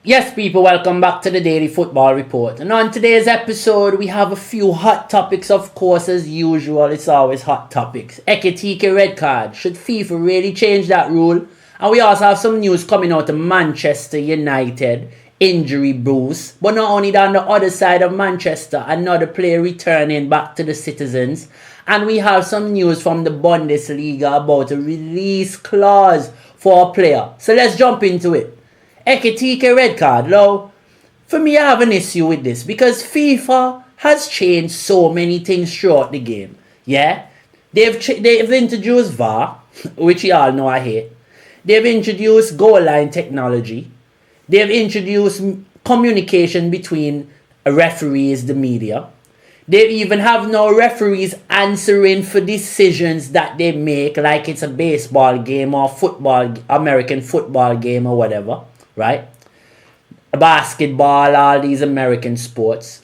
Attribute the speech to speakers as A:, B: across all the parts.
A: Yes, people, welcome back to the Daily Football Report. And on today's episode, we have a few hot topics, of course, as usual. It's always hot topics. Ekitike red card. Should FIFA really change that rule? And we also have some news coming out of Manchester United. Injury boost. But not only that, on the other side of Manchester, another player returning back to the citizens. And we have some news from the Bundesliga about a release clause for a player. So let's jump into it. Ekitike red card. Now, for me, I have an issue with this because FIFA has changed so many things throughout the game. Yeah, they've introduced VAR, which you all know I hate. They've introduced goal line technology. They've introduced communication between referees, the media. They even have no referees answering for decisions that they make, like it's a baseball game or football, American football game or whatever. Right? Basketball, all these American sports.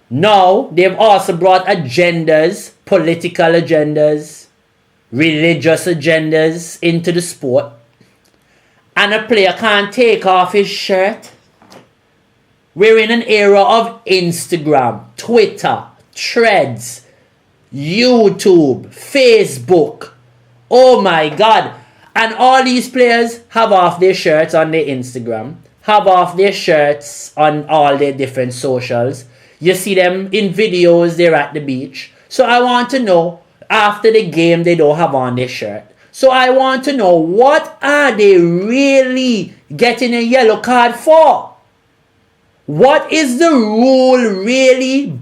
A: Now, they've also brought agendas, political agendas, religious agendas into the sport. And a player can't take off his shirt. We're in an era of Instagram, Twitter, Threads, YouTube, Facebook. Oh my God. And all these players have off their shirts on their Instagram, have off their shirts on all their different socials. You see them in videos, they're at the beach. So I want to know, after the game, they don't have on their shirt. So I want to know, what are they really getting a yellow card for? What is the rule really,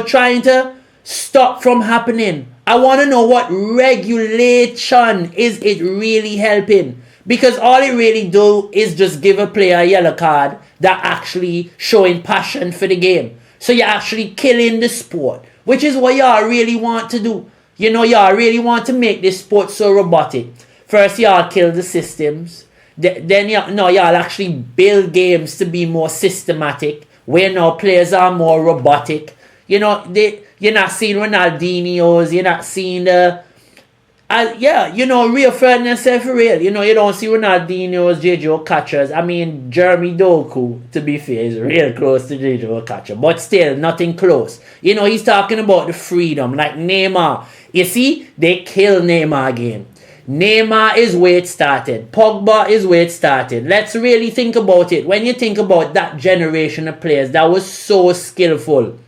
A: trying to stop from happening? I want to know what regulation is it really helping. Because all it really do is just give a player a yellow card that actually showing passion for the game. So you're actually killing the sport, which is what y'all really want to do. Y'all really want to make this sport so robotic. First, y'all kill the systems. Then y'all actually build games to be more systematic, where now players are more robotic. You're not seeing Ronaldinho's, you're not seeing the... real fairness for real. You don't see Ronaldinho's, JJ Catchers. I mean, Jeremy Doku, to be fair, is real close to JJ Catcher. But still, nothing close. He's talking about the freedom, like Neymar. You see, they kill Neymar again. Neymar is where it started. Pogba is where it started. Let's really think about it. When you think about that generation of players that was so skillful,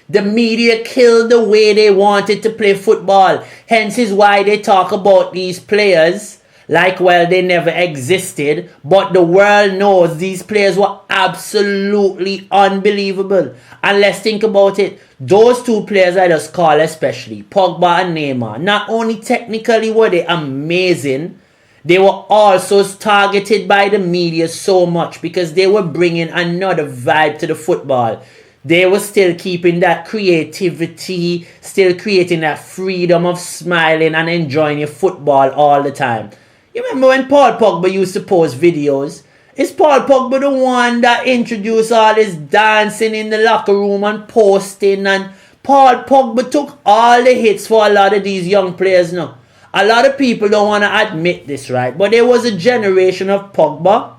A: the media killed the way they wanted to play football. Hence is why they talk about these players like, well, they never existed. But the world knows these players were absolutely unbelievable. And let's think about it. Those two players I just call especially, Pogba and Neymar, not only technically were they amazing, they were also targeted by the media so much because they were bringing another vibe to the football. They were still keeping that creativity, still creating that freedom of smiling and enjoying your football all the time. You remember when Paul Pogba used to post videos? Is Paul Pogba the one that introduced all this dancing in the locker room and posting? And Paul Pogba took all the hits for a lot of these young players now. A lot of people don't want to admit this, right? But there was a generation of Pogba,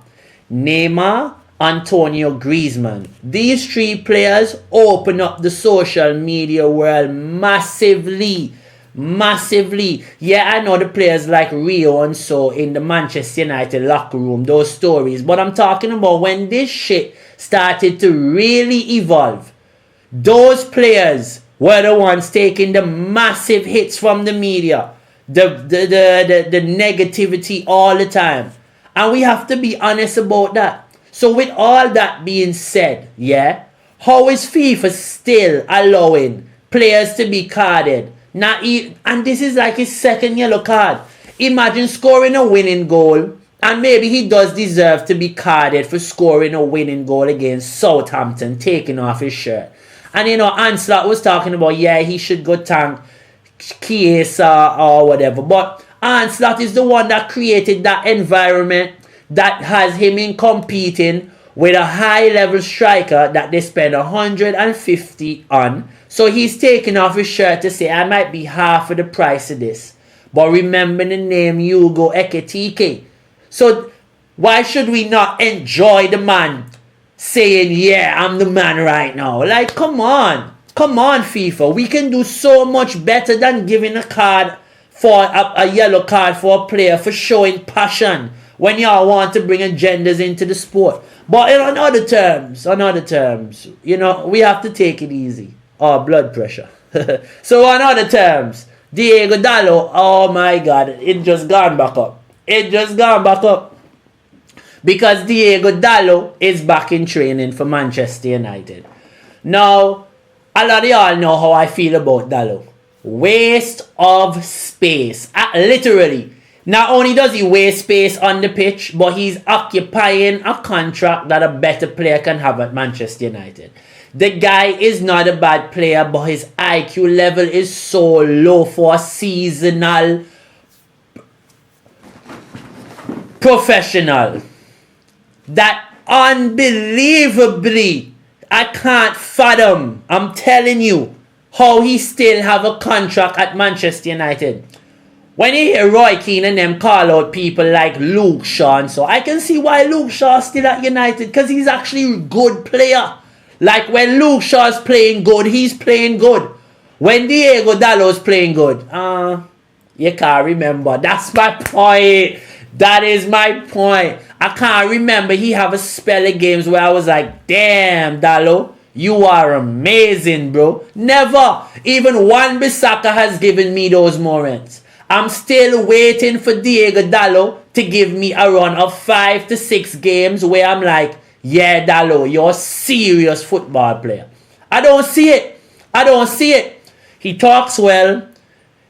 A: Neymar, Antonio Griezmann. These three players open up the social media world massively. Yeah, I know the players like Rio and so in the Manchester United locker room, those stories. But I'm talking about when this shit started to really evolve. Those players were the ones taking the massive hits from the media. The negativity all the time. And we have to be honest about that. So with all that being said, yeah, how is FIFA still allowing players to be carded? And this is like his second yellow card. Imagine scoring a winning goal, and maybe he does deserve to be carded for scoring a winning goal against Southampton, taking off his shirt. And Anslot was talking about, yeah, he should go thank Chiesa or whatever. But Anslot is the one that created that environment that has him in competing with a high-level striker that they spend 150 on. So he's taking off his shirt to say, I might be half of the price of this. But remember the name Hugo Ekitike. So Why should we not enjoy the man saying, yeah, I'm the man right now? Like, come on. Come on, FIFA. We can do so much better than giving a card for a yellow card for a player for showing passion when y'all want to bring agendas into the sport. But on other terms, you know, we have to take it easy. Oh, blood pressure. So on other terms, Diego Dallo, oh my God, it just gone back up. It just gone back up. Because Diego Dallo is back in training for Manchester United. Now, a lot of y'all know how I feel about Dallo. Waste of space. Literally. Not only does he waste space on the pitch, but he's occupying a contract that a better player can have at Manchester United. The guy is not a bad player, but his IQ level is so low for a seasonal professional that unbelievably I can't fathom, I'm telling you, how he still have a contract at Manchester United. When you hear Roy Keane and them call out people like Luke Shaw, so I can see why Luke Shaw is still at United, because he's actually a good player. Like when Luke Shaw is playing good, he's playing good. When Diego Dallo is playing good, you can't remember. That's my point. That is my point. I can't remember he have a spell of games where I was like, damn, Dallo, you are amazing, bro. Never. Even Wan-Bissaka has given me those moments. I'm still waiting for Diego Dallo to give me a run of 5 to 6 games where I'm like, yeah, Dallo, you're a serious football player. I don't see it. I don't see it. He talks well.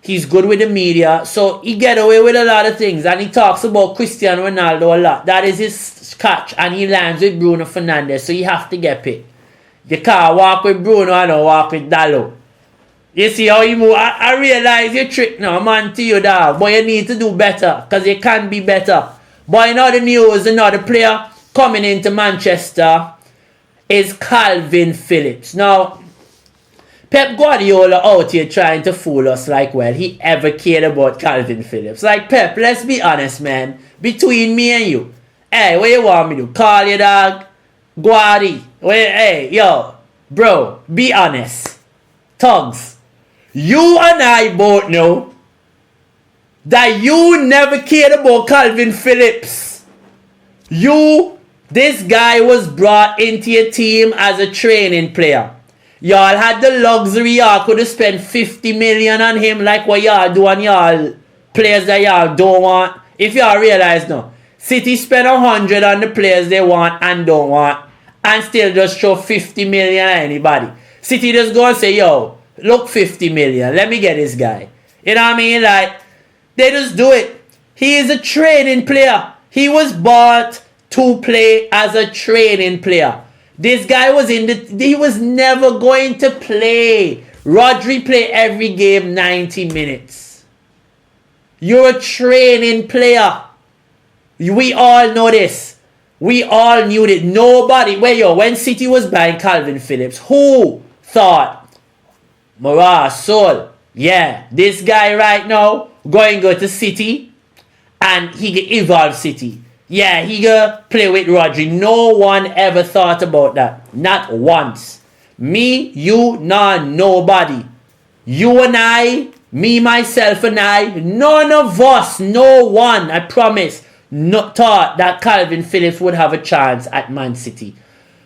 A: He's good with the media, so he get away with a lot of things. And he talks about Cristiano Ronaldo a lot. That is his catch. And he lands with Bruno Fernandes, so you have to get picked. You can't walk with Bruno and don't walk with Dallo. You see how you move? I realize your trick now, man, to you, dog. But you need to do better, because you can be better. But in other news, another player coming into Manchester is Calvin Phillips. Now, Pep Guardiola out here trying to fool us like, well, he ever cared about Calvin Phillips. Like, Pep, let's be honest, man. Between me and you. Hey, what you want me to do? Call you, dog? Guardi. Hey, yo. Bro, be honest. Tugs. You and I both know that you never cared about Calvin Phillips. This guy was brought into your team as a training player. Y'all had the luxury, y'all could have spent 50 million on him like what y'all do on y'all players that y'all don't want. If y'all realize now, City spent 100 on the players they want and don't want, and still just throw 50 million at anybody. City just go and say, yo, look, 50 million, let me get this guy. You know what I mean? Like, they just do it. He is a training player. He was bought to play as a training player. This guy he was never going to play. Rodri play every game 90 minutes. You're a training player. We all know this. We all knew it. Nobody, when City was buying Calvin Phillips, who thought, Sol, yeah, this guy right now going to go to City and he can evolve City. Yeah, he gonna play with Rodri. No one ever thought about that. Not once. Me, you, nah, nobody. You and I, me, myself and I, none of us, no one, I promise, thought that Calvin Phillips would have a chance at Man City.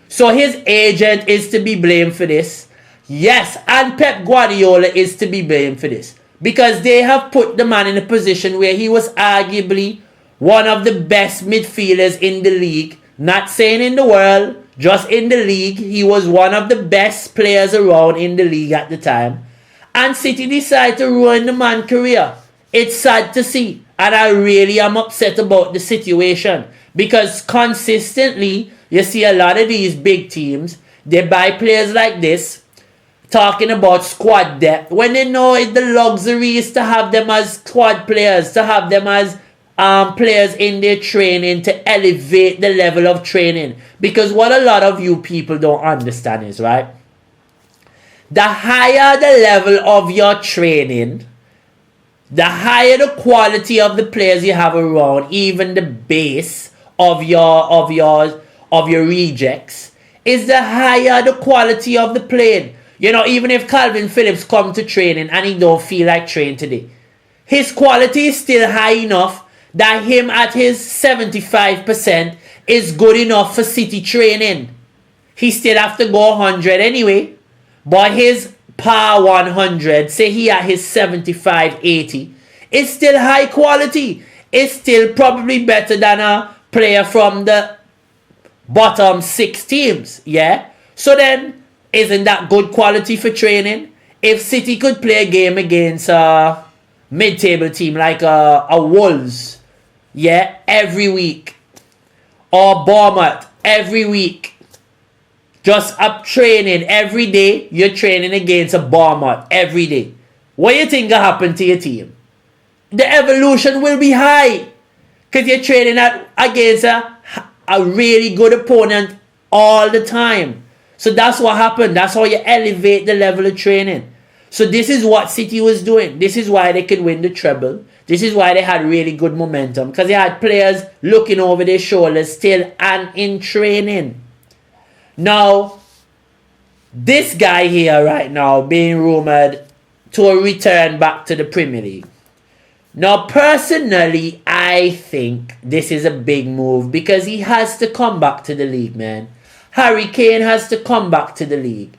A: So his agent is to be blamed for this. Yes, and Pep Guardiola is to be blamed for this. Because they have put the man in a position where he was arguably one of the best midfielders in the league. Not saying in the world, just in the league. He was one of the best players around in the league at the time. And City decided to ruin the man's career. It's sad to see. And I really am upset about the situation. Because consistently, you see a lot of these big teams, they buy players like this, talking about squad depth, when they know the luxury is to have them as squad players, to have them as players in their training to elevate the level of training. Because what a lot of you people don't understand is, right, the higher the level of your training, the higher the quality of the players you have around, even the base of your rejects is the higher the quality of the playing. You know, even if Calvin Phillips come to training and he don't feel like training today, his quality is still high enough that him at his 75% is good enough for City training. He still have to go 100 anyway, but his par 100, say he at his 75, 80, is still high quality. It's still probably better than a player from the bottom 6 teams, yeah? So then, isn't that good quality for training? If City could play a game against a mid-table team like a Wolves, yeah, every week, or Bournemouth every week, just up training every day, you're training against a Bournemouth every day. What do you think will happen to your team? The evolution will be high because you're training against a really good opponent all the time. So that's what happened. That's how you elevate the level of training. So this is what City was doing. This is why they could win the treble. This is why they had really good momentum, because they had players looking over their shoulders still and in training. Now, this guy here right now being rumored to a return back to the Premier League. Now, personally, I think this is a big move because he has to come back to the league, man. Harry Kane has to come back to the league.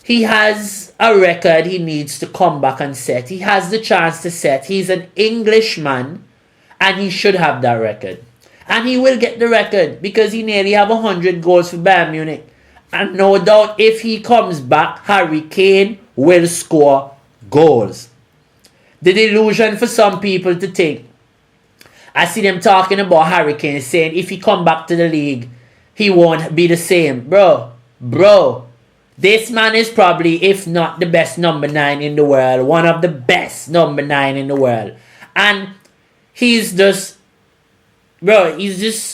A: He has a record he needs to come back and set. He has the chance to set. He's an Englishman and he should have that record. And he will get the record because he nearly have 100 goals for Bayern Munich. And no doubt if he comes back, Harry Kane will score goals. The delusion for some people to think. I see them talking about Harry Kane saying if he come back to the league, he won't be the same. Bro, this man is probably, if not the best number 9 in the world, one of the best number 9 in the world. And he's just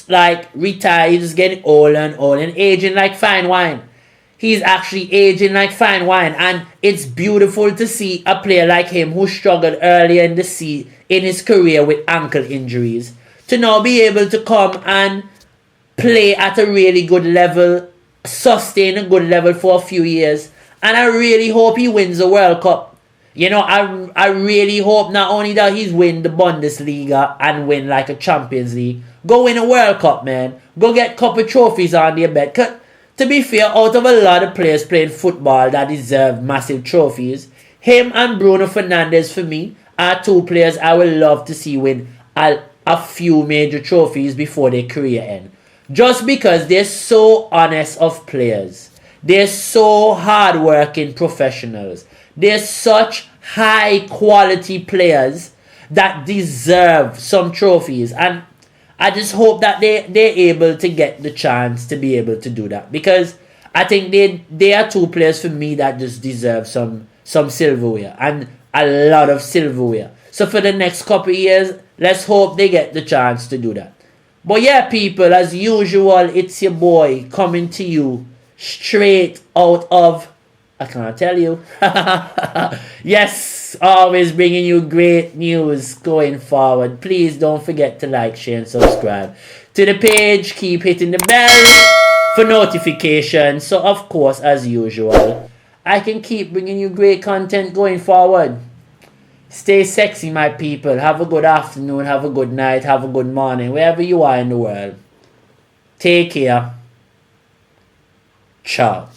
A: like retired. He's just getting older and older and aging like fine wine. He's actually aging like fine wine. And it's beautiful to see a player like him who struggled earlier in his career with ankle injuries to now be able to come and play at a really good level, sustain a good level for a few years. And I really hope he wins the World Cup. You know, I really hope not only that he's win the Bundesliga and win like a Champions League, go win a World Cup, man. Go get a couple trophies on your bed. To be fair, out of a lot of players playing football that deserve massive trophies, him and Bruno Fernandes, for me, are 2 players I would love to see win a few major trophies before their career end. Just because they're so honest of players. They're so hard-working professionals. They're such high-quality players that deserve some trophies. And I just hope that they're able to get the chance to be able to do that. Because I think they are 2 players for me that just deserve some silverware. And a lot of silverware. So for the next couple of years, let's hope they get the chance to do that. But yeah, people, as usual, it's your boy coming to you straight out of, I can't tell you. Yes, always bringing you great news going forward. Please don't forget to like, share, and subscribe to the page. Keep hitting the bell for notifications. So, of course, as usual, I can keep bringing you great content going forward. Stay sexy, my people. Have a good afternoon, have a good night, have a good morning, wherever you are in the world. Take care. Ciao.